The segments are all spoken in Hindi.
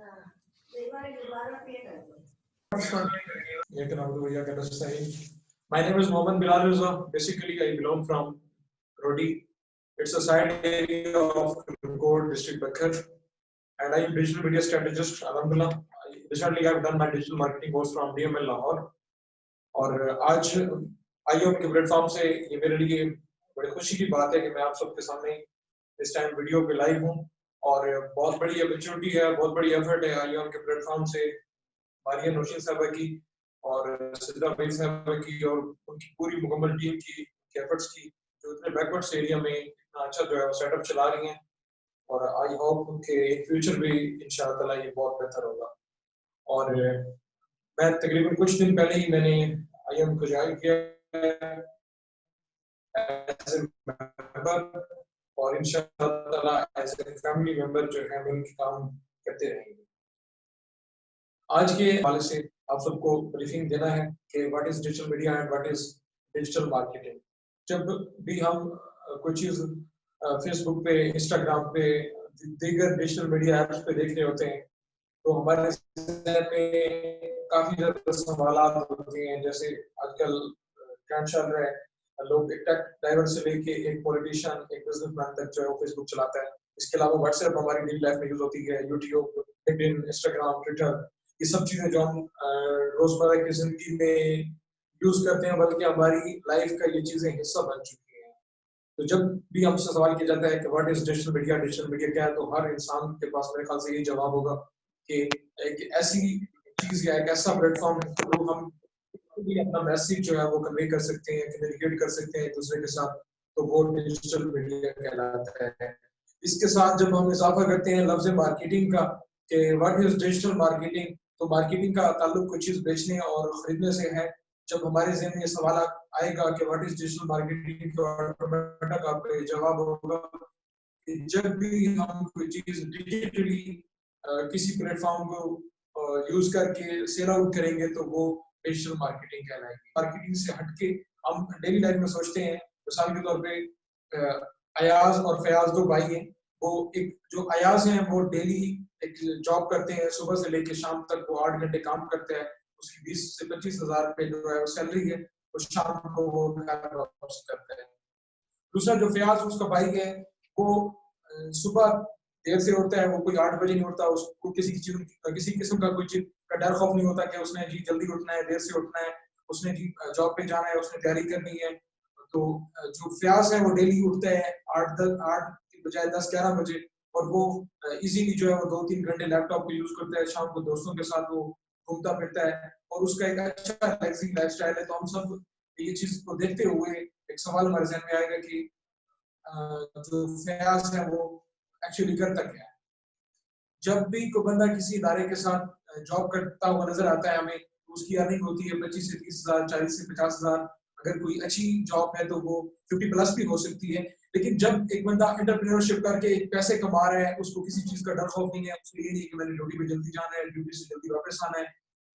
My name is Mohammed Bilal Reza. Basically, I belong from Rodi. It's a side area of Kozhikode district, Bakar, and I am digital media strategist. Alhamdulillah, recently I've done my digital marketing course from DML Lahore. और आज आईओ के प्लेटफॉर्म से ये मेरे लिए बड़ी खुशी की बात है कि मैं आप सबके सामने इस टाइम वीडियो पे लाइव हूँ और बहुत बड़ी अपॉर्चुनिटी है, बहुत बड़ी एफर्ट है आईओ के प्लेटफॉर्म से मारिया नौशीन साहबा की और सिद्रा भाई साहबा की और उनकी पूरी मुकम्मल टीम की एफर्ट्स की जो इतने बैकवर्ड्स एरिया में इतना अच्छा जो है वो सेटअप चला रही हैं और आई होप उनके फ्यूचर भी इंशाअल्लाह ये बहुत बेहतर होगा। और मैं तकरीबन कुछ दिन पहले ही मैंने आईएम को ज्वाइन किया एज ए मेंबर और इंशाअल्लाह एज ए फैमिली मेंबर जो है मिलकर काम करते रहेंगे। आज के हवाले से आप सबको ब्रीफिंग देना है कि what is digital media and what is digital marketing. जब भी हम कोई चीज फेसबुक पे, इंस्टाग्राम पे, दीगर डिजिटल मीडिया ऐप्स पे देख रहे होते हैं तो हमारे में काफी ज्यादा सवालात होते हैं। जैसे आजकल ट्रेंड चल रहा है, लोग एक टेक ड्राइवर से लेके एक पॉलिटिशियन, एक बिजनेसमैन तक जो है वो फेसबुक चलाता है। इसके अलावा व्हाट्सएप हमारी डेली लाइफ में यूज होती है, यूट्यूब, लिंक्डइन, इंस्टाग्राम, ट्विटर, ये सब चीजें जो हम रोजमर्रा की जिंदगी में यूज करते हैं, बल्कि हमारी लाइफ का ये चीजें हिस्सा बन चुकी हैं। तो जब भी हमसे सवाल किया जाता है कि व्हाट इज डिजिटल मीडिया क्या है, तो हर इंसान के पास मेरे ख्याल से यही जवाब होगा कि एक ऐसी चीज या एक ऐसा प्लेटफॉर्म जो हम भी अपना मैसेज जो है वो कन्वे कर सकते हैं, कम्युनिकेट कर सकते हैं एक दूसरे के साथ, तो वो डिजिटल मीडिया कहलाता है। इसके साथ जब हम इजाफा करते हैं लफ्ज मार्केटिंग का कि व्हाट इज डिजिटल मार्केटिंग, तो मार्केटिंग का ताल्लुक कोई चीज बेचने और खरीदने से है। जब हमारे ज़हन में ये सवाल आएगा कि व्हाट इज डिजिटल मार्केटिंग, तो ऑटोमेटिक आपका ये जवाब होगा कि जब भी हम कोई चीज डिजिटली किसी प्लेटफॉर्म को यूज करके सेल आउट करेंगे तो वो डिजिटल मार्केटिंग कहलाएगी। मार्केटिंग से हटके हम डेली लाइफ में सोचते हैं, मिसाल के तौर पे अयाज और फयाज दो भाई हैं। वो एक जो अयाज हैं वो डेली एक जॉब करते हैं, सुबह से लेकर शाम तक वो 8 घंटे काम करते हैं, उसकी 20 से 25 हजार रुपए जो है वो सैलरी है, और शाम को वो वापस करते हैं। दूसरा जो फयाज उसका भाई है, वो सुबह देर से उठता है, वो कोई 8 बजे नहीं उठता, उसको किसी किस्म का कोई चीज का डर खौफ नहीं होता कि उसने जी जल्दी उठना है, देर से उठना है, उसने जी जॉब पे जाना है, उसने तैयारी करनी है। तो जो फयाज है वो डेली उठता है 8 की बजाय 10-11 बजे, और वो इजीली जो है वो 2-3 घंटे लैपटॉप को यूज करता है, शाम को दोस्तों के साथ वो घूमता फिरता है और उसका एक अच्छा रिलैक्सिंग लाइफस्टाइल है। तो हम सब ये चीज को देखते हुए एक सवाल हमारे जहन में आएगा कि जो फयाज है वो एक्चुअली करता क्या है। जब भी कोई बंदा किसी इदारे के साथ जॉब करता हुआ नजर आता है हमें, तो उसकी अर्निंग होती है 25 से 30 हजार, 40 से 50 हजार। अगर कोई अच्छी जॉब है तो वो 50 प्लस भी हो सकती है। लेकिन जब एक बंदा एंटरप्रेन्योरशिप करके पैसे कमा रहा है, उसको किसी चीज का डर खौफ नहीं है, उसको ये नहीं कि मैंने ड्यूटी पे जल्दी जाना है, ड्यूटी से जल्दी वापस आना है,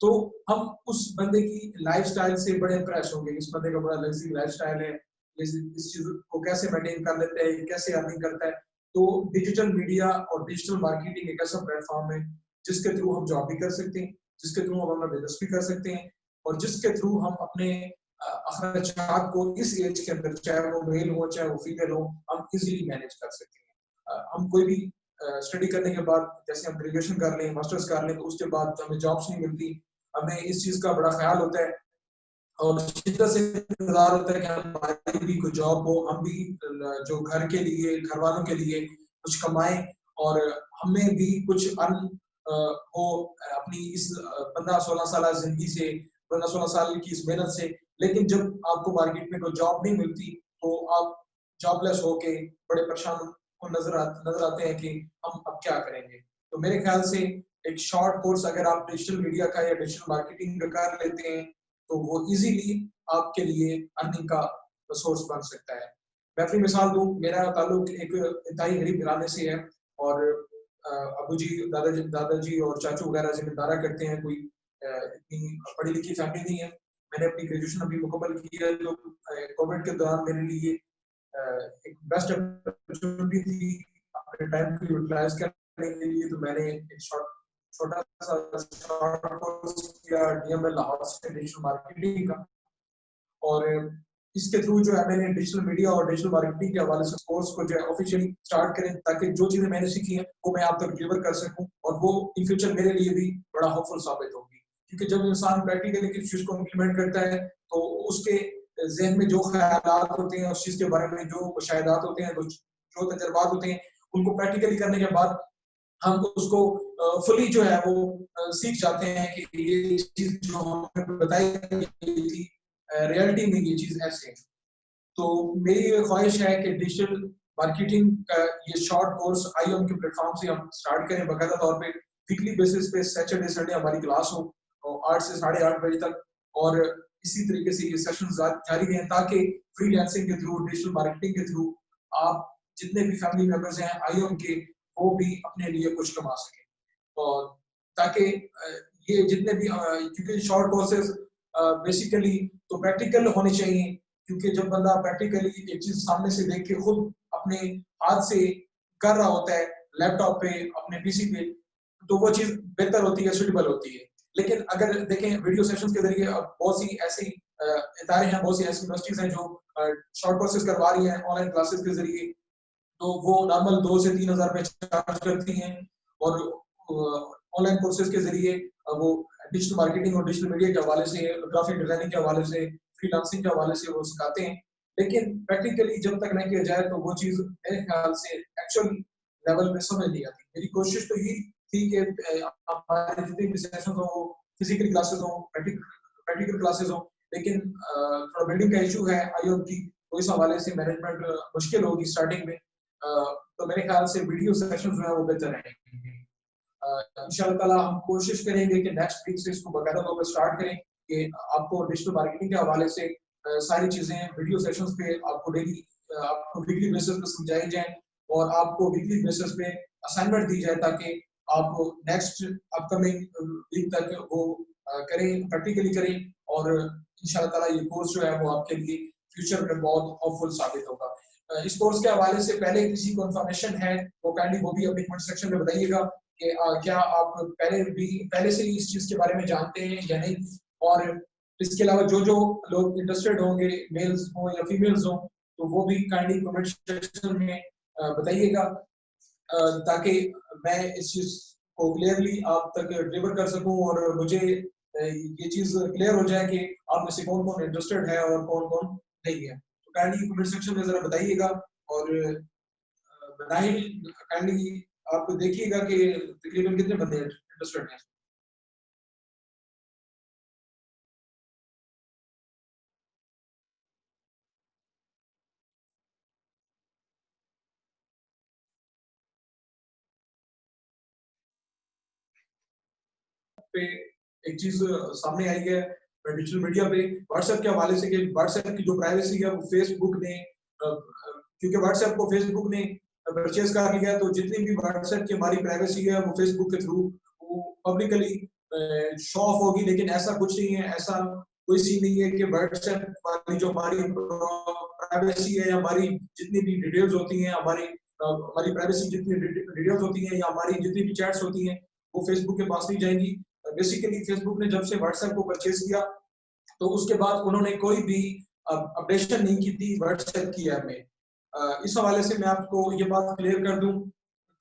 तो हम उस बंदे की लाइफस्टाइल से बड़े इंप्रेस होंगे। इस बंदे का बड़ा लग्जरी लाइफस्टाइल है, इस चीज को कैसे मेंटेन कर लेते हैं, कैसे अर्निंग करता है। तो डिजिटल मीडिया और डिजिटल मार्केटिंग एक ऐसा प्लेटफॉर्म है जिसके थ्रू हम जॉब भी कर सकते हैं, जिसके थ्रू हम अपना बिजनेस भी कर सकते हैं, और जिसके थ्रू हम अपने अखराजात को इस एज के अंदर, चाहे वो मेल हो चाहे वो फीमेल हो, हम इजीली मैनेज कर सकते हैं। हम कोई भी स्टडी करने के बाद, जैसे हम ग्रेजुएशन कर लें, मास्टर्स कर लें, तो उसके बाद हमें जॉब्स नहीं मिलती, हमें इस चीज का बड़ा ख्याल होता है और शिद्दत से इंतजार होता है कि हमारी भी कोई जॉब हो, हम भी जो घर के लिए, घर वालों के लिए कुछ कमाएं और हमें भी कुछ अर्न हो अपनी इस 15-16 साल जिंदगी से, 15-16 साल की इस मेहनत से। लेकिन जब आपको मार्केट में कोई जॉब नहीं मिलती तो आप जॉबलेस होके बड़े परेशान को नजर आते हैं कि हम अब क्या करेंगे। तो मेरे ख्याल से एक शॉर्ट कोर्स अगर आप डिजिटल मीडिया का या डिजिटल मार्केटिंग का कर लेते हैं तो वो इजीली आपके लिए अर्निंग का सोर्स बन सकता है। मैं अपनी मिसाल दूं, मेरा ताल्लुक एक इंतहाई गरीब घराने से है और अबू जी, दादाजी और चाचू वगैरह जिम्मेदारा करते हैं, कोई इतनी पढ़ी लिखी फैमिली नहीं है। मैंने अपनी ग्रेजुएशन अभी मुकम्मल की है, तो कोविड के दौरान मेरे लिए एक बेस्ट अपॉर्चुनिटी थी अपने टाइम को यूटिलाइज करने के लिए। तो मैंने एक शॉर्ट छोटा सा शॉर्ट कोर्स किया DML लाहौर से डिजिटल मार्केटिंग का, और इसके थ्रू जो है मैंने डिजिटल मीडिया और डिजिटल मार्केटिंग के हवाले से कोर्स को जो है ऑफिशियली स्टार्ट करें, ताकि जो चीजें मैंने सीखी हैं वो मैं आप तक डिलीवर कर सकूं, और वो इन फ्यूचर मेरे लिए भी बड़ा हेल्पफुल साबित होगी। क्योंकि जब इंसान प्रैक्टिकली किसी चीज को इम्प्लीमेंट करता है तो उसके जहन में जो ख्यालात होते हैं, उस चीज के बारे में जो मुशाहिदात होते हैं, जो तजर्बात होते हैं, उनको प्रैक्टिकली करने के बाद हम उसको फुली जो है वो सीख जाते हैं कि ये चीज जो हमें बताई गई थी रियलिटी में ये चीज ऐसे है। तो मेरी ये ख्वाहिश है कि डिजिटल मार्केटिंग का ये शॉर्ट कोर्स आईओएम के प्लेटफॉर्म से हम स्टार्ट करें, बाकायदा तौर पे वीकली बेसिस पे सैटरडे संडे हमारी क्लास हो 8 से 8:30 बजे तक, और इसी तरीके से ये सेशन जारी रहें, ताकि फ्रीलांसिंग के थ्रू, डिजिटल मार्केटिंग के थ्रू आप जितने भी फैमिली मेंबर्स हैं आईओएम के, वो भी अपने लिए कुछ कमा सकें। और ताकि ये जितने भी क्योंकि शॉर्ट कोर्सेज बेसिकली तो प्रैक्टिकल होने चाहिए, क्योंकि जब बंदा प्रैक्टिकली एक चीज सामने से देख के खुद अपने हाथ से कर रहा होता है लैपटॉप पे, अपने पीसी पे, तो वो चीज बेहतर होती है, सुटेबल होती है। लेकिन अगर देखें वीडियो सेशंस के जरिए, अब बहुत सी ऐसी इदारे हैं, बहुत सी ऐसी यूनिवर्सिटीज हैं जो शॉर्ट कोर्सेज करवा रही हैं ऑनलाइन क्लासेस के जरिए, तो वो नॉर्मल 2 से 3,000 रुपए चार्ज करती हैं, और ऑनलाइन कोर्सेज के जरिए वो डिजिटल मार्केटिंग और डिजिटल मीडिया के हवाले से, ग्राफिक डिजाइनिंग के हवाले से, फ्रीलांसिंग के हवाले से वो सिखाते हैं। लेकिन प्रैक्टिकली जब तक नहीं किया जाए तो वो चीज मेरे ख्याल से एक्चुअल लेवल पे समझ नहीं आती। मेरी कोशिश तो ये थी कि हमारे जितने भी सेशंस हो, फिजिकल क्लासेस हो, प्रैक्टिकल क्लासेस हो, लेकिन थोड़ा बिल्डिंग का इशू है आईओ की, तो इस हवाले से मैनेजमेंट मुश्किल होगी स्टार्टिंग में। तो मेरे ख्याल से वीडियो सेशन जो है वो बेहतर रहेंगे। इंशाल्लाह ताला हम कोशिश करेंगे कि नेक्स्ट वीक से इसको बाकायदा तौर पर स्टार्ट करें, कि आपको डिजिटल मार्केटिंग के हवाले से सारी चीजें वीडियो सेशंस पे आपको डेली, आपको वीकली बेसिस पे समझाई जाए, और आपको वीकली बेसिस पे असाइनमेंट दी जाए, ताकि आप नेक्स्ट अपकमिंग वीक तक वो करें, प्रैक्टिकली करें, और इंशाल्लाह ताला ये कोर्स जो है वो आपके लिए फ्यूचर में बहुत हेल्पफुल साबित होगा। इस कोर्स के हवाले से पहले किसी को इन्फॉर्मेशन है वो काइंडली वो भी अपने कमेंट सेक्शन में बताइएगा कि क्या आप पहले से ही इस चीज के बारे में जानते हैं या नहीं, और इसके अलावा जो जो लोग इंटरेस्टेड होंगे, मेल्स हो या फीमेल्स हो, तो वो भी काइंडली कमेंट सेक्शन में बताइएगा, ताकि मैं इस चीज को क्लियरली आप तक डिलीवर कर सकूं, और मुझे ये चीज क्लियर हो जाए कि आप में से कौन कौन इंटरेस्टेड है और कौन कौन नहीं है। तो काइंडली कमेंट सेक्शन में जरा बताइएगा, और काइंडली आप देखिएगा कि तकरीबन कितने बंदे इंटरेस्टेड हैं। पे एक चीज सामने आई है डिजिटल मीडिया पे व्हाट्सएप के हवाले से, कि व्हाट्सएप की जो प्राइवेसी है वो फेसबुक ने, क्योंकि व्हाट्सएप को फेसबुक ने परचेज कर लिया है, तो जितनी भी व्हाट्सएप की हमारी प्राइवेसी है वो फेसबुक के थ्रू वो पब्लिकली शो ऑफ होगी। लेकिन ऐसा कुछ नहीं है, ऐसा कोई सीन नहीं है कि व्हाट्सएप वाली जो हमारी प्राइवेसी है, हमारी जितनी भी डिटेल्स होती हैं, हमारी प्राइवेसी जितनी डिटेल्स होती हैं, या हमारी जितनी भी चैट्स होती हैं, वो फेसबुक के पास नहीं जाएंगी। बेसिकली फेसबुक ने जब से व्हाट्सएप को परचेज किया, तो उसके बाद उन्होंने कोई भी अपडेशन नहीं की थी व्हाट्सएप की ऐप में। इस हवाले से मैं आपको ये बात क्लियर कर दूं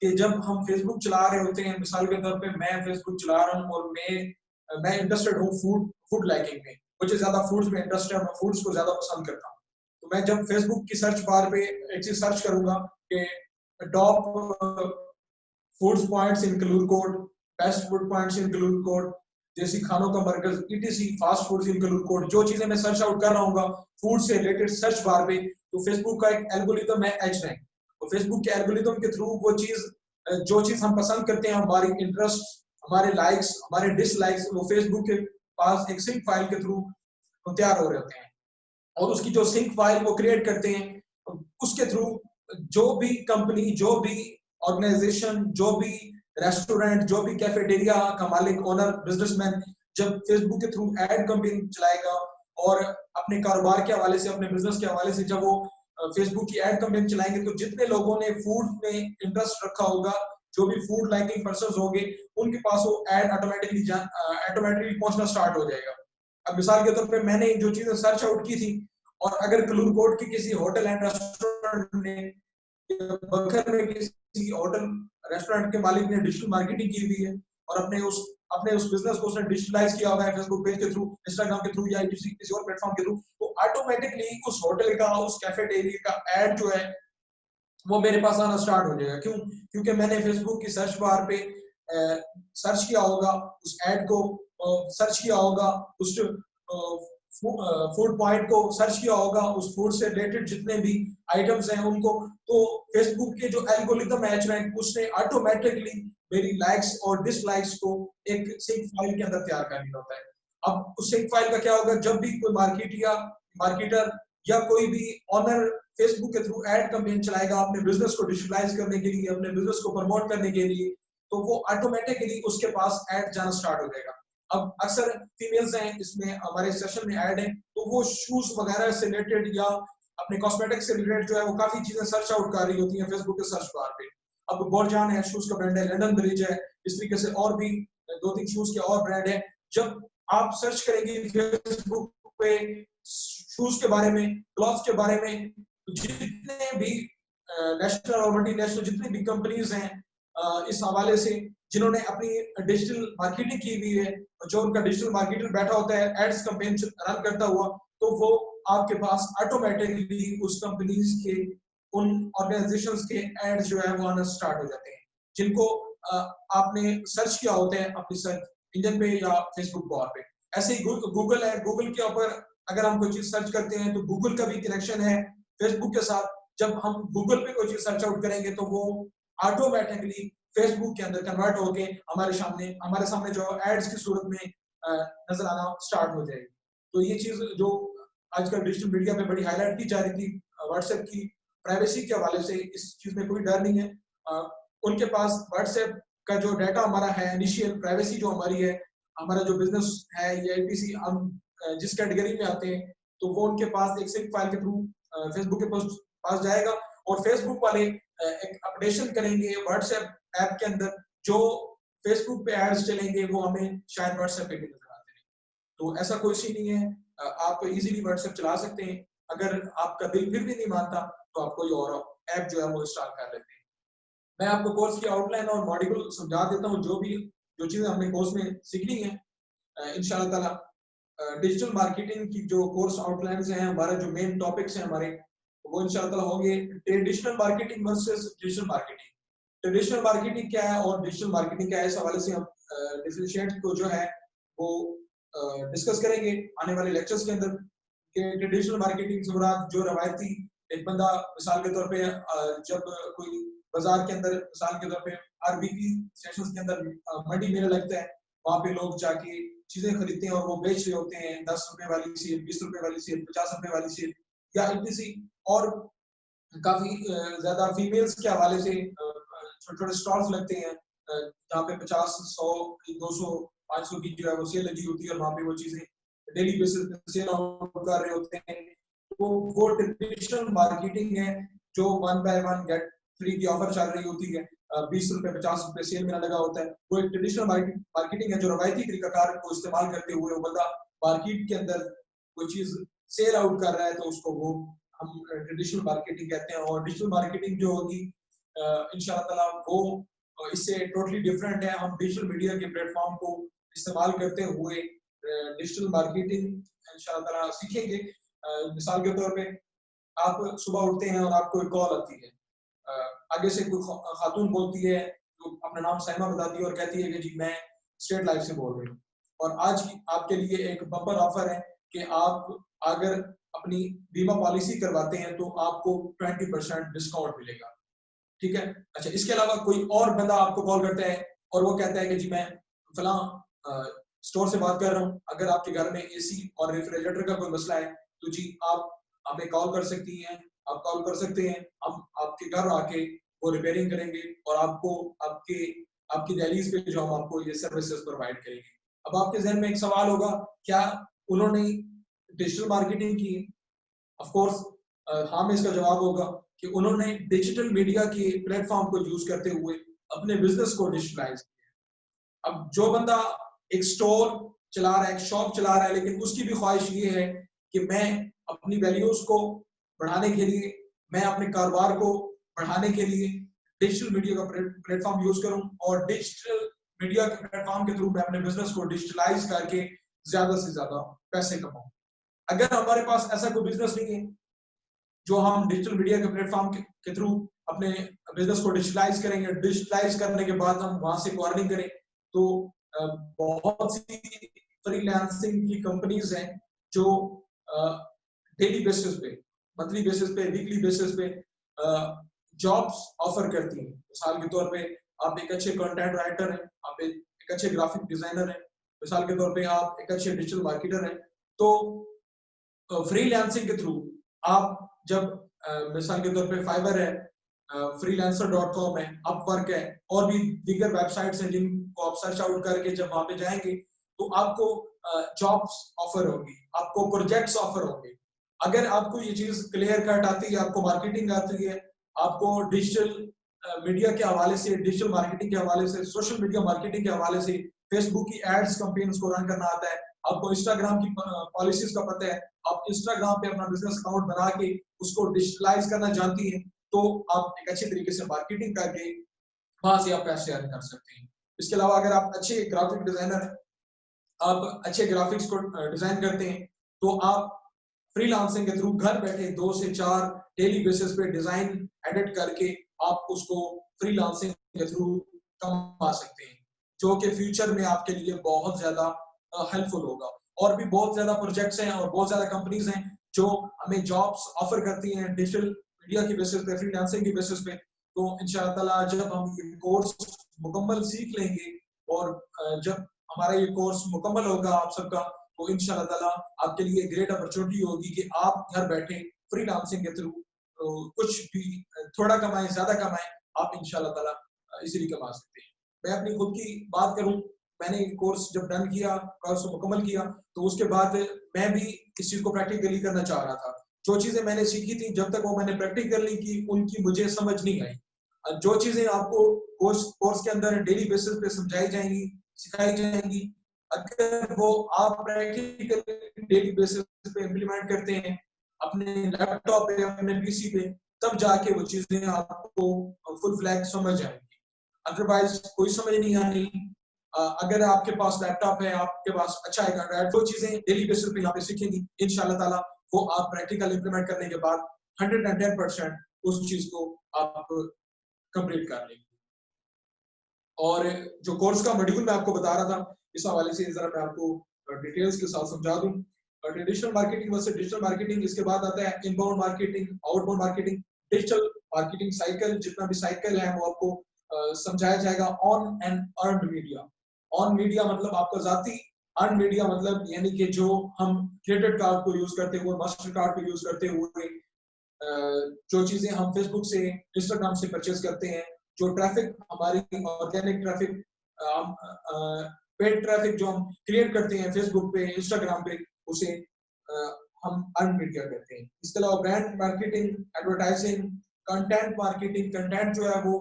कि जब हम फेसबुक चला रहे होते हैं, मिसाल के तौर पे मैं फेसबुक चला रहा हूँ और मैं इंटरेस्टेड हूँ फूड लाइकिंग में, मुझे ज्यादा फूड्स में इंटरेस्ट है, मैं फूड्स को ज्यादा पसंद करता हूँ। तो मैं जब फेसबुक की सर्च बार पे एक चीज सर्च करूंगा कि top food points in Kalurkot, best food points in Kalurkot, जैसी खानों का मरकज ETC, fast foods in Kalurkot, जो चीजें मैं सर्च आउट कर रहा हूँ फूड से रिलेटेड सर्च बार पे, तो फेसबुक का एक एल्गोरिथम है एच रैंक। तो फेसबुक के एल्गोरिथम के थ्रू वो चीज, जो चीज हम पसंद करते हैं, हमारी इंटरेस्ट, हमारे लाइक्स, हमारे डिसलाइक्स, वो फेसबुक के पास एक सिंक फाइल के थ्रू तैयार हो रहे होते हैं, और उसकी जो सिंक फाइल वो क्रिएट करते हैं, उसके थ्रू जो भी कंपनी, जो भी ऑर्गेनाइजेशन, जो भी रेस्टोरेंट, जो भी कैफेटेरिया का मालिक, ओनर, बिजनेसमैन जब फेसबुक के थ्रू एड कैंपेन चलाएगा और अपने कारोबार के हवाले से, अपने बिजनेस के हवाले से जब वो फेसबुक की एड कैंपेन चलाएंगे, तो जितने लोगों ने फूड में इंटरेस्ट रखा होगा, जो भी फूड लाइकिंग पर्संस होंगे उनके पास वो ऐड ऑटोमेटिकली पहुंचना स्टार्ट हो जाएगा। अब मिसाल के तौर पे मैंने जो चीजें सर्च आउट की थी, और अगर कलूरकोट की किसी होटल एंड रेस्टोरेंट ने, बखर में किसी होटल रेस्टोरेंट के मालिक ने डिजिटल मार्केटिंग की हुई है और अपने उस बिजनेस को उसने डिजिटलाइज किया हुआ है फेसबुक पेज के थ्रू, इंस्टाग्राम के थ्रू या किसी और प्लेटफॉर्म के थ्रू, तो ऑटोमेटिकली उस होटल का, उस कैफेटेरिया का ऐड जो है वो मेरे पास आना स्टार्ट हो जाएगा। क्यों? क्योंकि मैंने फेसबुक की सर्च बार पे सर्च किया होगा उस ऐड को, सर्च किया होगा उस फूड पॉइंट को, सर्च किया होगा उस फूड से रिलेटेड जितने भी आइटम्स हैं उनको, तो फेसबुक के जो एल्गोरिथम है उसने ऑटोमेटिकली मेरी लाइक्स और डिसलाइक्स को एक सिंक फाइल के अंदर तैयार कर लिया होता है। अब उस सिंक फाइल का क्या होगा, जब भी कोई मार्केटर या कोई भी ऑनर फेसबुक के थ्रू एड कैंपेन चलाएगा अपने बिजनेस को डिजिटलाइज करने के लिए, अपने बिजनेस को प्रमोट करने के लिए, तो वो ऑटोमेटिकली उसके पास ऐड जाना स्टार्ट हो जाएगा। अब अक्सर फीमेल्स हैं इसमें हमारे सेशन में ऐड हैं, तो वो शूज वगैरह से रिलेटेड या अपने कॉस्मेटिक से रिलेटेड जो है वो काफी चीजें सर्च आउट कर रही होती हैं फेसबुक के सर्च बार पे। अब बोरजान है, शूज का ब्रांड है, लंदन ब्रिज है, इस तरीके से और भी 2-3 शूज के और ब्रांड है। जब आप सर्च करेंगे फेसबुक पे शूज के बारे में, क्लॉथ के बारे में, जितने भी नेशनल और मल्टीनेशनल जितनी भी कंपनीज हैं इस हवाले से जिन्होंने अपनी डिजिटल मार्केटिंग की हुई है, जो उनका डिजिटल मार्केटर बैठा होता है एड्स कैंपेन रन करता हुआ, तो वो आपके पास ऑटोमेटिकली उस कंपनीज के, उन ऑर्गेनाइजेशंस के एड्स जो है वो आना स्टार्ट हो जाते हैं, जिनको आपने सर्च किया होते हैं अपनी सर्च इंजन पे या फेसबुक बार पे। ऐसे ही गूगल है, गूगल के ऊपर अगर हम कोई चीज सर्च करते हैं तो गूगल का भी कनेक्शन है फेसबुक के साथ। जब हम गूगल पे कोई चीज सर्च आउट करेंगे तो वो ऑटोमेटिकली फेसबुक के अंदर कन्वर्ट होके हमारे सामने जो एड्स की सूरत में नजर आना स्टार्ट हो जाएगी। तो ये चीज जो आजकल डिजिटल मीडिया पे बड़ी हाईलाइट की जा रही थी, व्हाट्सएप की प्राइवेसी के हवाले से, इस चीज में कोई डर नहीं है। उनके पास व्हाट्सएप का जो डाटा हमारा है, इनिशियल प्राइवेसी जो हमारी है, हमारा जो बिजनेस है या एलपीसी, हम जिस कैटेगरी में आते हैं, तो वो उनके पास एक सिंक फाइल के थ्रू फेसबुक के पास जाएगा और फेसबुक वाले एक अपडेशन करेंगे व्हाट्सएप ऐप के अंदर, जो फेसबुक पे एड्स चलेंगे वो हमें शायद व्हाट्सएप पे भी नजर आते हैं। तो ऐसा कोई सी नहीं है, आप इजीली व्हाट्सएप चला सकते हैं। अगर आपका दिल फिर भी नहीं मानता तो आप कोई और ऐप जो है वो इंस्टॉल कर लेते हैं। मैं आपको कोर्स की आउटलाइन और मॉड्यूल समझा देता हूँ, जो चीजें हमने कोर्स में सीखनी है इंशाल्लाह ताला। डिजिटल मार्केटिंग की जो कोर्स आउटलाइंस हैं, हमारे जो मेन टॉपिक्स हैं हमारे, वो इंशाल्लाह ताला होंगे traditional marketing versus digital marketing. Traditional marketing क्या है और डिजिटल मार्केटिंग क्या है, इस हवाले से हम डिफरेंशिएट को जो है वो डिस्कस करेंगे आने वाले लेक्चर्स के अंदर। कि ट्रेडिशनल मार्केटिंग से मुराद जो रवायती, एक बंदा मिसाल के तौर पे जब कोई बाजार के अंदर मिसाल के तौर पे आरबीपी सेशंस के अंदर मंडी मेला लगता है, वहां पे लोग जाके चीजें खरीदते हैं और वो बेच रहे होते हैं, 10 रुपए वाली सेल, 20 रुपए वाली सेल, 50 रुपए वाली सेल, या इतनी सी और काफी ज्यादा फीमेल्स के हवाले से छोटे छोटे स्टॉल्स लगते हैं जहाँ पे 50, 100, 200, 500 की जो है वो सेल लगी होती है और वहाँ पे वो चीजें डेली बेसिस पे सेल आउट कर रहे होते हैं। तो वो ट्रेडिशनल मार्केटिंग है जो 1 बाय 1 गेट फ्री की ऑफर चल रही होती है, 20 रुपए 50 रुपए सेल में लगा होता है। वो एक ट्रेडिशनल मार्केटिंग है जो रवायती तरीकाकार को इस्तेमाल करते हुए वो बंदा मार्केट के अंदर कोई चीज सेल आउट कर रहा है, तो उसको वो हम ट्रेडिशनल मार्केटिंग कहते हैं। और डिजिटल मार्केटिंग जो होगी इंशाल्लाह ताला वो इससे टोटली डिफरेंट है। हम डिजिटल मीडिया के प्लेटफॉर्म को इस्तेमाल करते हुए डिजिटल मार्केटिंग इंशाल्लाह ताला सीखेंगे। मिसाल के तौर पे आप सुबह उठते हैं और आपको एक कॉल आती है, आगे से कोई खातून बोलती है, तो अपना नाम साइमा बताती है और कहती है कि जी मैं स्टेट लाइफ से बोल रही हूँ और आज आपके लिए एक बम्पर ऑफर है कि आप अगर अपनी बीमा पॉलिसी करवाते हैं तो आपको 20% डिस्काउंट मिलेगा। ठीक है, अच्छा इसके अलावा कोई और बंदा आपको कॉल करता है और वो कहता है कि जी मैं फलां स्टोर से बात कर रहा हूँ, अगर आपके घर में एसी और रेफ्रिजरेटर का कोई मसला है तो जी आप हमें कॉल कर सकती हैं, आप कॉल कर सकते हैं, हम आपके घर आके वो रिपेयरिंग करेंगे और आपको आपकी दहलीज पे जो हम आपको ये सर्विसेज प्रोवाइड करेंगे। अब आपके जहन में एक सवाल होगा, क्या उन्होंने डिजिटल मार्केटिंग की? ऑफ कोर्स हाँ में इसका जवाब होगा कि उन्होंने डिजिटल मीडिया के प्लेटफॉर्म को यूज करते हुए अपने बिजनेस को डिजिटलाइज किया। अब जो बंदा एक स्टोर चला रहा है, एक शॉप चला रहा है, लेकिन उसकी भी ख्वाहिश ये है कि मैं अपनी वैल्यूज को बढ़ाने के लिए, मैं अपने कारोबार को बढ़ाने के लिए डिजिटल मीडिया का प्लेटफॉर्म यूज करूं और डिजिटल मीडिया के प्लेटफॉर्म के थ्रू मैं अपने बिजनेस को डिजिटलाइज करके ज्यादा से ज्यादा पैसे कमाऊं। अगर हमारे पास ऐसा कोई बिजनेस नहीं है जो हम डिजिटल मीडिया के प्लेटफॉर्म के थ्रू अपने बिजनेस को डिजिटलाइज करेंगे, डिजिटलाइज करने के बाद हम वहां से अर्निंग करें, तो बहुत सी फ्रीलांसिंग की कंपनीज हैं जो डेली बेसिस पे, मंथली बेसिस पे, वीकली बेसिस पे जॉब्स ऑफर करती हैं। मिसाल के तौर पे आप एक अच्छे कंटेंट राइटर हैं, आप एक अच्छे ग्राफिक डिजाइनर हैं, मिसाल के तौर पे आप एक अच्छे डिजिटल मार्केटर हैं, तो फ्रीलांसिंग के थ्रू आप जब मिसाल के तौर पे फाइवर है, freelancer.com है, अपवर्क है, और भी दीगर वेबसाइट्स हैं जिनको आप सर्च आउट करके जब वहां पे जाएंगे तो आपको जॉब्स ऑफर होगी, आपको प्रोजेक्ट्स ऑफर होंगे। अगर आपको ये चीज क्लियर कट आती है, आपको मार्केटिंग आती है, आपको डिजिटल मीडिया के हवाले से, डिजिटल मार्केटिंग के हवाले से, सोशल मीडिया मार्केटिंग के हवाले से, फेसबुक की एड्स कैंपेन्स को रन करना आता है, आपको इंस्टाग्राम की पॉलिसीज का पता है, आप इंस्टाग्राम पे अपना बिजनेस अकाउंट बना के उसको डिजिटलाइज करना जानती हैं, तो आप एक अच्छे तरीके से मार्केटिंग करके वहां से आप पैसे अर्न कर सकते हैं। इसके अलावा अगर आप अच्छे ग्राफिक डिजाइनर हैं, आप अच्छे ग्राफिक्स को डिजाइन करते हैं, तो आप फ्रीलांसिंग के थ्रू घर बैठे 2 से 4 डेली बेसिस पे डिजाइन एडिट करके आप उसको फ्रीलांसिंग के थ्रू कमा सकते हैं, जो कि फ्यूचर में आपके लिए बहुत ज्यादा हेल्पफुल होगा। और भी बहुत ज्यादा प्रोजेक्ट्स हैं और बहुत ज्यादा कंपनीज हैं जो हमें जॉब्स ऑफर करती हैं डिजिटल मीडिया की बेसिस पे, फ्रीलांसिंग की बेसिस पे। तो इंशाअल्लाह ताला जब हम ये कोर्स मुकम्मल सीख लेंगे और जब हमारा ये कोर्स मुकम्मल होगा आप सबका, तो इंशाअल्लाह ताला आपके लिए ग्रेट अपॉर्चुनिटी होगी कि आप घर बैठे फ्रीलांसिंग के थ्रू कुछ भी थोड़ा कमाएं, ज्यादा कमाएं, आप इंशाअल्लाह ताला इजीली कमा सकते हैं। मैं अपनी खुद की बात करूं, मैंने कोर्स जब डन किया, कोर्स मुकम्मल किया, तो उसके बाद मैं भी इस चीज को प्रैक्टिकली करना चाह रहा था। जो चीजें मैंने सीखी थी, जब तक वो मैंने प्रैक्टिकली की, उनकी मुझे समझ नहीं आई। जो चीजें आपको कोर्स के अंदर डेली बेसिस पे समझाई जाएंगी, सिखाई जाएंगी, अगर वो आप प्रैक्टिकली डेली बेसिस पे इम्प्लीमेंट करते हैं अपने लैपटॉप पे, अपने पीसी पे, तब जाके वो चीजें आपको फुल फ्लैग समझ आएंगी। अदरवाइज कोई समझ नहीं आनी। अगर आपके पास लैपटॉप है, आपके पास अच्छा एक एंड्रॉइड, जो चीजें डेली बेसिस पे यहाँ पे सीखेंगी, इंशाल्लाह ताला वो आप प्रैक्टिकल इंप्लीमेंट करने के बाद 110% उस चीज को आप कंप्लीट कर लेंगे। और जो कोर्स का मॉड्यूल मैं आपको बता रहा था, इस हवाले से जरा मैं आपको डिटेल्स के साथ समझा दूं। Traditional marketing versus digital marketing, इसके बाद आता है inbound marketing, outbound marketing, digital marketing cycle, जितना भी साइकिल है वो आपको समझाया जाएगा। On and earned media, on media मतलब आपका जाती, अर्न मीडिया मतलब यानी कि जो हम क्रेडिट कार्ड को यूज करते हुए, मास्टर कार्ड को यूज करते हुए, जो चीजें हम फेसबुक से, इंस्टाग्राम से परचेज करते हैं, जो ट्रैफिक हमारी ऑर्गेनिक ट्रैफिक, पेड ट्रैफिक जो हम क्रिएट करते हैं फेसबुक पे, इंस्टाग्राम पे, उसे हम अर्न मीडिया करते हैं। इसके अलावा brand marketing, advertising, content marketing, content जो है वो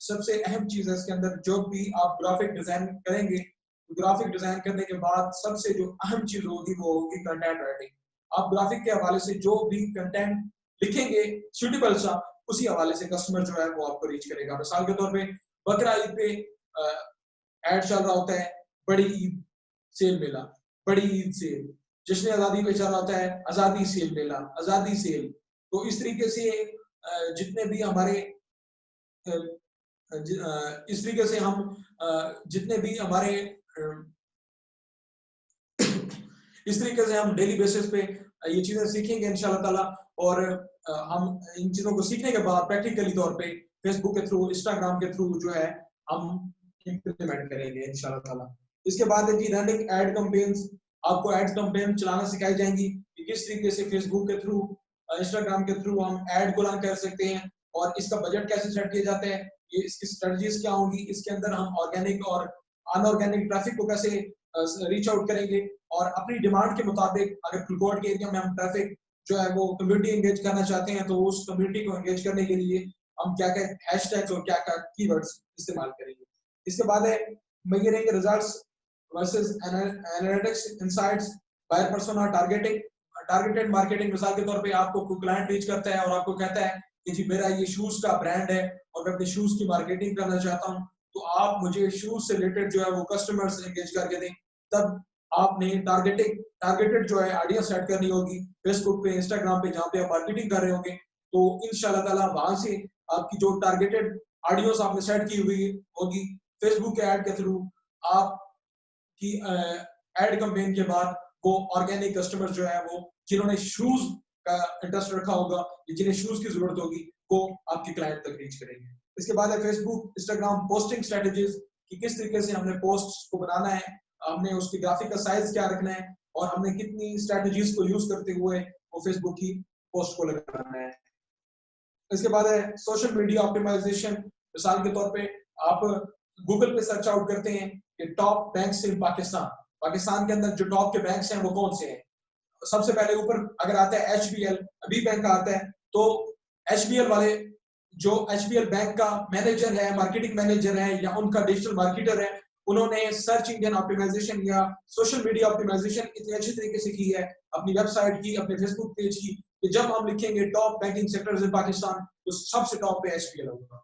सबसे अहम चीज है इसके अंदर। जो भी आप ग्राफिक डिजाइन करेंगे, ग्राफिक डिजाइन करने के बाद सबसे जो अहम चीज होगी वो होगी कंटेंट राइटिंग। आप ग्राफिक के हवाले से जो भी कंटेंट लिखेंगे सूटेबल सा, उसी हवाले से कस्टमर जो है वो आपको रीच करेगा। मिसाल के तौर पे बकरा ईद पे एड चल रहा होता है, बड़ी ईद सेल मेला, बड़ी ईद सेल, जश्न आजादी पे चल रहा होता है आजादी सेल मेला, आजादी सेल। तो इस तरीके से जितने भी हमारे इस तरीके से हम जितने भी हमारे इस तरीके से हम डेली बेसिस पे ये चीजें सीखेंगे इंशाल्लाह ताला। और हम इन चीजों को सीखने के बाद प्रैक्टिकली तौर पे फेसबुक के थ्रू, इंस्टाग्राम के थ्रू जो है हम इंप्लीमेंट करेंगे इंशाल्लाह ताला। इसके बाद है जी रनिंग एड कैंपेन्स। आपको एड कैंपेन चलाना सिखाई जाएंगी कि किस तरीके से फेसबुक के थ्रू, इंस्टाग्राम के थ्रू हम एड को रन कर सकते हैं, और इसका बजट कैसे सेट किया जाता है, ये इसकी स्ट्रेटजीज क्या होंगी, इसके अंदर हम ऑर्गेनिक और अनऑर्गेनिक ट्रैफिक को कैसे रीच आउट करेंगे, और अपनी डिमांड के मुताबिक अगर फुलकोट के एरिया में हम ट्रैफिक जो है वो कम्युनिटी एंगेज करना चाहते हैं, तो उस कम्युनिटी को एंगेज करने के लिए हम क्या क्या हैशटैग्स और क्या क्या कीवर्ड्स इस्तेमाल करेंगे। इसके बाद है measuring results versus analytics insights, buyer persona targeting. Targeted marketing, मिसाल के तौर पे आपको कोई क्लाइंट रीच करता है और आपको कहता है कि जी मेरा ये शूज का ब्रांड है और मैं अपने शूज की मार्केटिंग करना चाहता हूँ, तो आप मुझे शूज से रिलेटेड जो है वो कस्टमर्स एंगेज करके दें। तब आपने टारगेटेड जो है ऑडियंस सेट करनी होगी फेसबुक पे, इंस्टाग्राम पे, जहाँ पे आप मार्केटिंग कर रहे होंगे। तो इंशाल्लाह ताला वहां से आपकी जो टारगेटेड ऑडियंस आपने सेट की हुई होगी फेसबुक के ऐड के थ्रू, आपकी एड कैंपेन के बाद वो ऑर्गेनिक कस्टमर जो है वो जिन्होंने शूज का इंटरेस्ट रखा होगा, जिन्हें शूज की जरूरत होगी, वो आपके क्लाइंट तक रीच करेंगे। इसके बाद है फेसबुक इंस्टाग्राम पोस्टिंग स्ट्रेटजीज, कि किस तरीके से हमने पोस्ट को बनाना है, हमने उसकी ग्राफिक का साइज क्या रखना है और हमने कितनी स्ट्रेटजीज को यूज करते हुए वो फेसबुक की पोस्ट को लगाना है। इसके बाद है सोशल मीडिया ऑप्टिमाइजेशन। मिसाल के तौर पे आप गूगल पे सर्च आउट करते हैं कि top banks in Pakistan, Pakistan के अंदर जो टॉप के बैंक्स हैं वो कौन से हैं। सबसे पहले ऊपर अगर आता है एचबीएल, अभी बैंक का आता है, तो एचबीएल वाले जो एचबीएल बैंक का मैनेजर है, मार्केटिंग मैनेजर है या उनका डिजिटल मार्केटर है, उन्होंने सर्च इंजन ऑप्टिमाइजेशन या सोशल मीडिया ऑप्टिमाइजेशन इतनी अच्छी तरीके से की है अपनी वेबसाइट की, अपने फेसबुक पेज की, कि जब हम लिखेंगे top banking sectors in Pakistan तो सबसे टॉप पे एचबीएल होगा।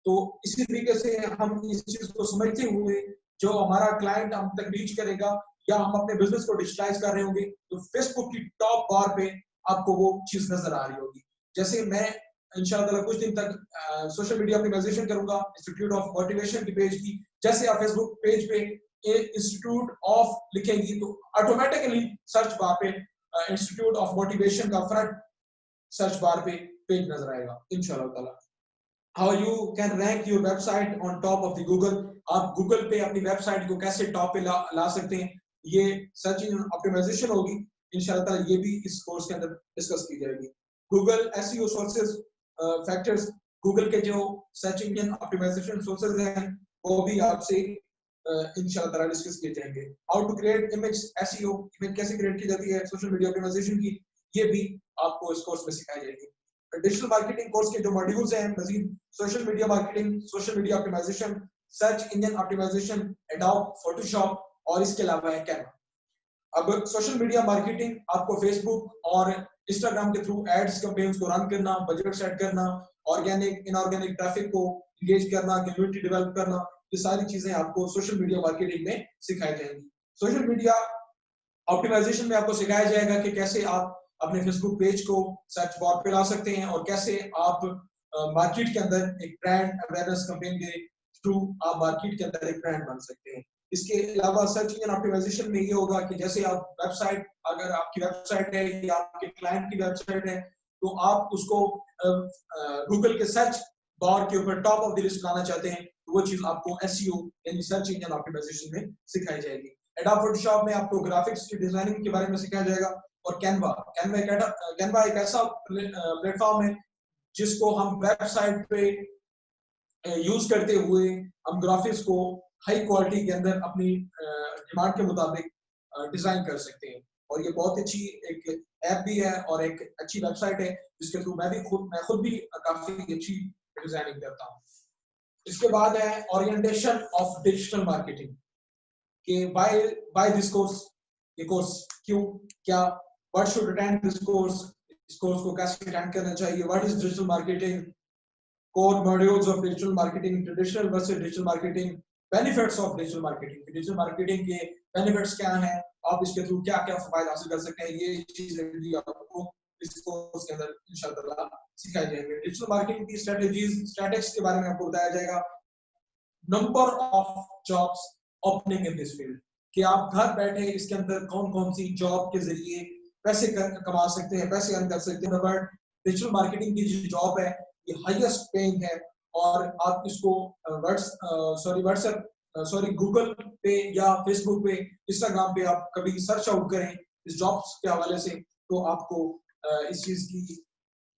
तो इसी तरीके से हम इस चीज को समझते हुए जो हमारा क्लाइंट हम तक रीच करेगा या हम अपने बिजनेस को डिजिटलाइज कर रहे होंगे, तो फेसबुक की टॉप बार पे आपको वो चीज नजर आ रही होगी। जैसे मैं इंशाल्लाह कुछ दिन तक सोशल मीडिया ऑप्टिमाइजेशन करूंगा इंस्टीट्यूट ऑफ मोटिवेशन की पेज की, जैसे आप फेसबुक पेज पे इंस्टीट्यूट ऑफ लिखेंगी तो ऑटोमेटिकली सर्च बार पे इंस्टीट्यूट ऑफ मोटिवेशन का फ्रंट सर्च बार पे पेज नजर आएगा इंशाल्लाह ताला। How you can rank your website on top of the Google, आप गूगल पे अपनी वेबसाइट को कैसे टॉप पे ला सकते हैं, ये सर्च इंजन ऑप्टिमाइजेशन होगी इंशाल्लाह ताला, ये भी इस कोर्स के अंदर डिस्कस की जाएगी। Google SEO sources factors, Google के जो सर्च इंजन ऑप्टिमाइजेशन सोर्सेज हैं वो भी आपसे इंशाल्लाह ताला डिस्कस किए जाएंगे। How to create image SEO, image कैसे क्रिएट की जाती है सोशल मीडिया ऑप्टिमाइजेशन की, ये भी आपको इस कोर्स में सिखाई जाएगी। डिजिटल मार्केटिंग कोर्स के जो मॉड्यूल्स हैं मजीद social media marketing, social media optimisation, search engine optimisation, Adobe Photoshop और इसके अलावा है कैनवा। अब सोशल मीडिया मार्केटिंग आपको फेसबुक और इंस्टाग्राम के थ्रू एड्स कैंपेन्स को रन करना, बजट सेट करना, ऑर्गेनिक इनऑर्गेनिक ट्रैफिक को इंगेज करना, कम्युनिटी डेवलप करना, ये सारी चीजें आपको सोशल मीडिया मार्केटिंग में सिखाई जाएंगी। सोशल मीडिया ऑप्टिमाइजेशन में आपको सिखाया जाएगा कि कैसे आप अपने फेसबुक पेज को सर्च बार पे ला सकते हैं और कैसे आप मार्केट के अंदर एक ब्रांड अवेयरनेस कैंपेन के थ्रू आप मार्केट के अंदर एक ब्रांड बन सकते हैं। इसके अलावा सर्च इंजन ऑप्टिमाइजेशन में ये होगा कि जैसे आप वेबसाइट, अगर आपकी वेबसाइट है या आपके क्लाइंट की वेबसाइट है, तो आप उसको गूगल के सर्च बार के ऊपर टॉप ऑफ द लिस्ट लाना चाहते हैं, तो वो चीज आपको एसईओ यानी सर्च इंजन ऑप्टिमाइजेशन में सिखाई जाएगी। एडोब फोटोशॉप में आपको ग्राफिक्स की डिजाइनिंग के बारे में सिखाया जाएगा। और कैनवा एक ऐसा प्लेटफॉर्म है जिसको हम वेबसाइट पे यूज करते हुए हम ग्राफिक्स को हाई क्वालिटी के अंदर अपनी डिमांड के मुताबिक डिजाइन कर सकते हैं। और ये बहुत अच्छी एक ऐप भी है और एक अच्छी वेबसाइट है जिसके थ्रू मैं खुद भी काफी अच्छी डिजाइनिंग करता हूँ। इसके बाद है ओरिएंटेशन ऑफ डिजिटल मार्केटिंग, कि बाय दिस कोर्स, ये कोर्स क्यों, क्या, what should attend this course, इस कोर्स को कैसे अटेंड करना चाहिए, what is digital marketing, core modules of digital marketing, traditional versus digital marketing, benefits of digital marketing, digital marketing के बेनिफिट्स क्या हैं, आप इसके थ्रू क्या क्या फायदा हासिल कर सकते हैं, ये चीजें भी आपको इस कोर्स के अंदर इंशाल्लाह सिखाई जाएंगे। डिजिटल मार्केटिंग की स्ट्रेटजीज, स्टैटिस्टिक्स के बारे में आपको बताया जाएगा। Number of jobs opening in this field, कि आप घर बैठे इसके अंदर कौन कौन सी जॉब के जरिए पैसे कमा सकते हैं, पैसे अर्न कर सकते हैं। बट डिजिटल मार्केटिंग की जो जॉब है ये हाईएस्ट पेइंग है और आप इसको गूगल पे या फेसबुक पे, इंस्टाग्राम पे आप कभी सर्च आउट करें इस जॉब्स के हवाले से, तो आपको इस चीज की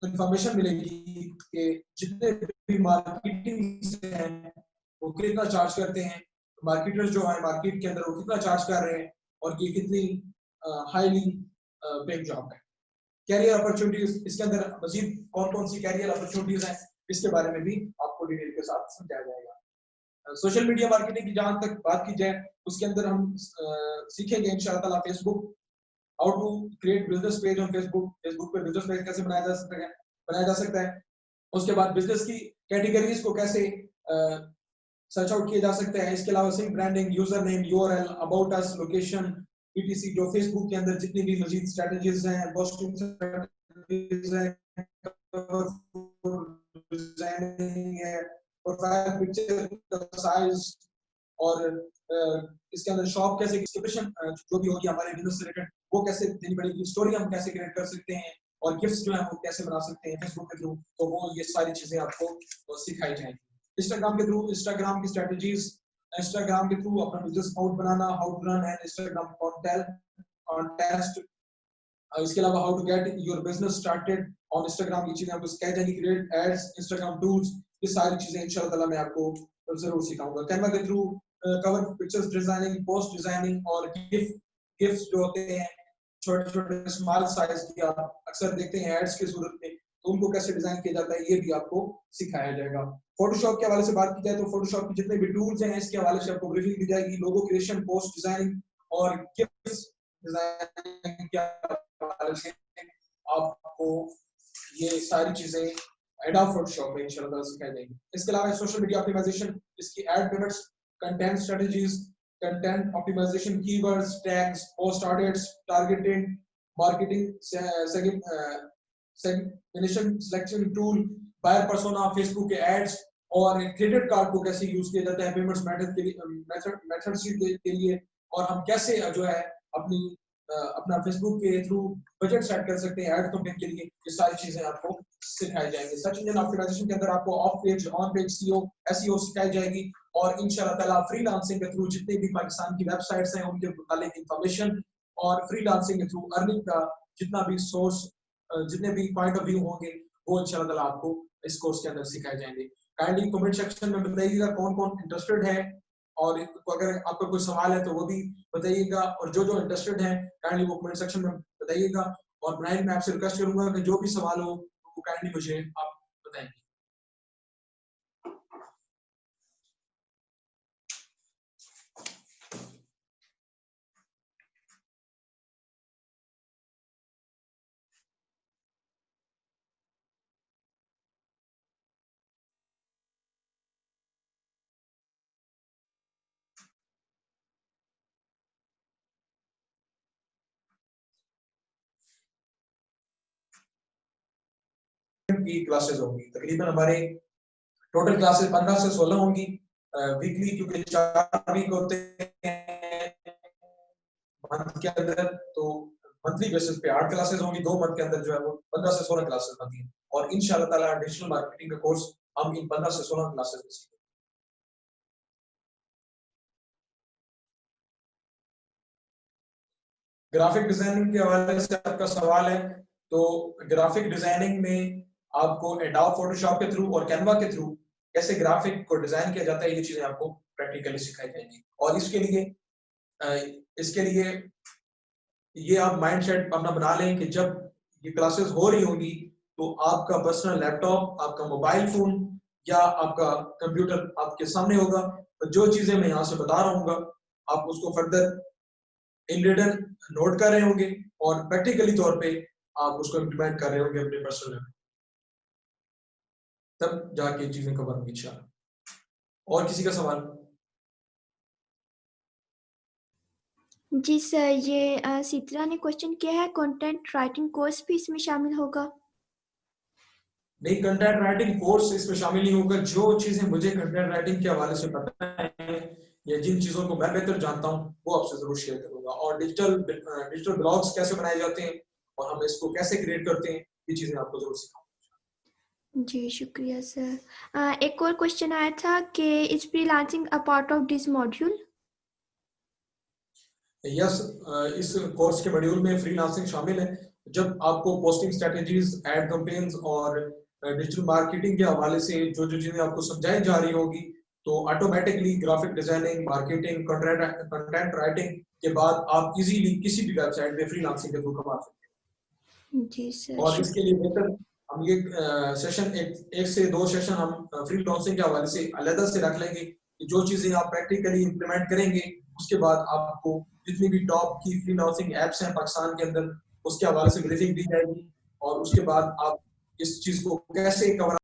इंफॉर्मेशन मिलेगी कि जितने भी मार्केटिंग हैं वो कितना चार्ज करते हैं, मार्केटर्स जो है मार्केट के अंदर वो कितना चार्ज कर रहे हैं और ये कितनी हाईली पेइंग जॉब है। कैरियर अपॉर्चुनिटीज, इसके अंदर मजीद कौन कौन सी कैरियर अपॉर्चुनिटीज हैं इसके बारे में भी आपको डिटेल के साथ समझाया जाएगा। सोशल मीडिया मार्केटिंग की जहां तक बात की जाए, उसके अंदर हम सीखेंगे इंशाअल्लाह ताला Facebook, how to create business page on Facebook, Facebook पे बिजनेस पेज कैसे बनाया जा सकता है। उसके बाद बिजनेस की कैटेगरीज को कैसे सर्च आउट किया जा सकता है। इसके अलावा sync branding, user name, URL, about us, location, PTC, जो फेसबुक के अंदर जितनी भी मजीद स्ट्रेटजीज हैं, पोस्टिंग स्ट्रेटजीज हैं, डिजाइनिंग है, प्रोफाइल पिक्चर का साइज, और इसके अंदर शॉप कैसे, डिस्क्रिप्शन जो भी होगी हमारे बिजनेस से रिलेटेड वो कैसे देनी पड़ेगी, स्टोरी हम कैसे क्रिएट कर सकते हैं, और गिफ्ट्स जो है वो कैसे बना सकते हैं फेसबुक के थ्रू। तो वो ये सारी चीजें आपको सिखाई जाएंगी। इंस्टाग्राम के थ्रू, इंस्टाग्राम की स्ट्रेटजीज, इंस्टाग्राम के थ्रू अपना बिजनेस अकाउंट बनाना, how to run an Instagram contest, इसके अलावा how to get your business started on Instagram, ये चीजें आपको सिखाई जाएंगी। क्रिएट एड्स, इंस्टाग्राम टूल्स, ये सारी चीजें इंशाल्लाह ताला मैं आपको जरूर सिखाऊंगा। कैनवा के through cover pictures designing, post designing, और गिफ्ट्स जो होते हैं छोटे छोटे स्मॉल साइज की आप अक्सर देखते हैं एड्स की सूरत में, तो उनको कैसे डिजाइन किया जाता है ये भी आपको सिखाया जाएगा। फोटोशॉप के हवाले से बात की जाए तो फोटोशॉप के जितने भी टूल्स हैं इसके हवाले से आपको ब्रीफिंग दी जाएगी। लोगो क्रिएशन, पोस्ट डिजाइनिंग और गिफ्ट्स डिजाइनिंग के हवाले से आपको ये सारी चीजें एडोब फोटोशॉप में इंशाल्लाह सिखाई जाएंगी। इसके अलावा सोशल मीडिया ऑप्टिमाइजेशन, इसकी ad payments, content strategies, content optimisation, keywords, tags, post audience targeting, marketing segmentation, selection tool, buyer persona, Facebook के एड्स, और क्रेडिट कार्ड को कैसे यूज किया जाता है पेमेंट्स मेथड के लिए, और हम कैसे जो है अपना फेसबुक के थ्रू बजट सेट कर सकते हैं एड कैंपेन के लिए। ये सारी चीजें आपको सिखाई जाएंगी। सर्च इंजन ऑप्टिमाइजेशन के अंदर आपको of page, on page CO, SEO सिखाई जाएगी, और इंशाल्लाह ताला फ्रीलांसिंग के थ्रू जितने भी पाकिस्तान की वेबसाइट्स हैं उनके मुतालिक इंफॉर्मेशन, और फ्रीलांसिंग के थ्रू अर्निंग का जितना भी सोर्स, जितने भी पॉइंट ऑफ व्यू होंगे वो इंशाल्लाह ताला आपको इस कोर्स के अंदर सिखाए जाएंगे। काइंडली कमेंट सेक्शन में बताइएगा कौन कौन इंटरेस्टेड है, और अगर आपका कोई सवाल है तो वो भी बताइएगा, और जो जो इंटरेस्टेड हैं काइंडली वो कमेंट सेक्शन में बताइएगा। और ब्राइन, मैं आपसे रिक्वेस्ट करूंगा कि जो भी सवाल हो वो काइंडली मुझे आप बताएंगे। की क्लासेस होंगी तकरीबन हमारे टोटल क्लासेस 15 से 16 होंगी वीकली, क्योंकि 4 वीक होते हैं मंथ के अंदर, तो मंथली बेसिस पे 8 क्लासेस होंगी। 2 मंथ के अंदर जो है वो 15 से 16 क्लासेस बनती हैं, और इंशाल्लाह ताला डिजिटल मार्केटिंग का कोर्स हम इन 15 से 16 क्लासेस में सीखेंगे। ग्राफिक डिजाइनिंग के हवाले से आपका सवाल है, तो ग्राफिक डिजाइनिंग में आपको एडोब फोटोशॉप के थ्रू और कैनवा के थ्रू कैसे ग्राफिक को डिजाइन किया जाता है ये चीजें आपको प्रैक्टिकली सिखाई जाएंगी। और इसके लिए ये आप माइंडसेट अपना बना लें कि जब ये क्लासेस हो रही होंगी तो आपका पर्सनल लैपटॉप, आपका मोबाइल फोन या आपका कंप्यूटर आपके सामने होगा, तो जो चीजें मैं यहाँ से बता रहा हूँ आप उसको फर्दर इन रिटन नोट कर रहे होंगे, और प्रैक्टिकली तौर पे आप उसको इम्प्लीमेंट कर रहे होंगे अपने पर्सनल लेवल, तब जाके चीजें कवर होंगी इंशाल्लाह। और किसी का सवाल? जी सर, ये सीत्रा ने क्वेश्चन किया है, कंटेंट राइटिंग कोर्स भी इसमें शामिल होगा? नहीं, कंटेंट राइटिंग कोर्स इसमें शामिल नहीं होगा। जो चीजें मुझे कंटेंट राइटिंग के हवाले से पता है या जिन चीजों को मैं बेहतर जानता हूँ वो आपसे जरूर शेयर करूंगा, और डिजिटल ब्लॉग्स कैसे बनाए जाते हैं और हम इसको कैसे क्रिएट करते हैं ये चीजें आपको जरूर सिखाऊंगा। जी शुक्रिया सर। एक और क्वेश्चन आया था कि is freelancing a part of this module? Yes, इस कोर्स के मॉड्यूल में फ्रीलांसिंग शामिल है। जब आपको पोस्टिंग स्ट्रेटजीज, एड कैंपेन्स और डिजिटल मार्केटिंग के हवाले से जो जो चीजें आपको समझाई जा रही होगी, तो automatically graphic designing, marketing, content writing के बाद आप इजीली किसी भी वेबसाइट पे फ्रीलांसिंग के थ्रू कमा सकते हैं। जी सर, और इसके लिए बेहतर हम ये सेशन एक से दो सेशन हम फ्री लॉन्चिंग के हवाले से अलग से रख लेंगे कि जो चीजें आप प्रैक्टिकली इंप्लीमेंट करेंगे उसके बाद आपको जितनी भी टॉप की फ्री लॉन्चिंग एप्स हैं पाकिस्तान के अंदर उसके हवाले से ब्रीफिंग दी जाएगी और उसके बाद आप इस चीज को कैसे कवर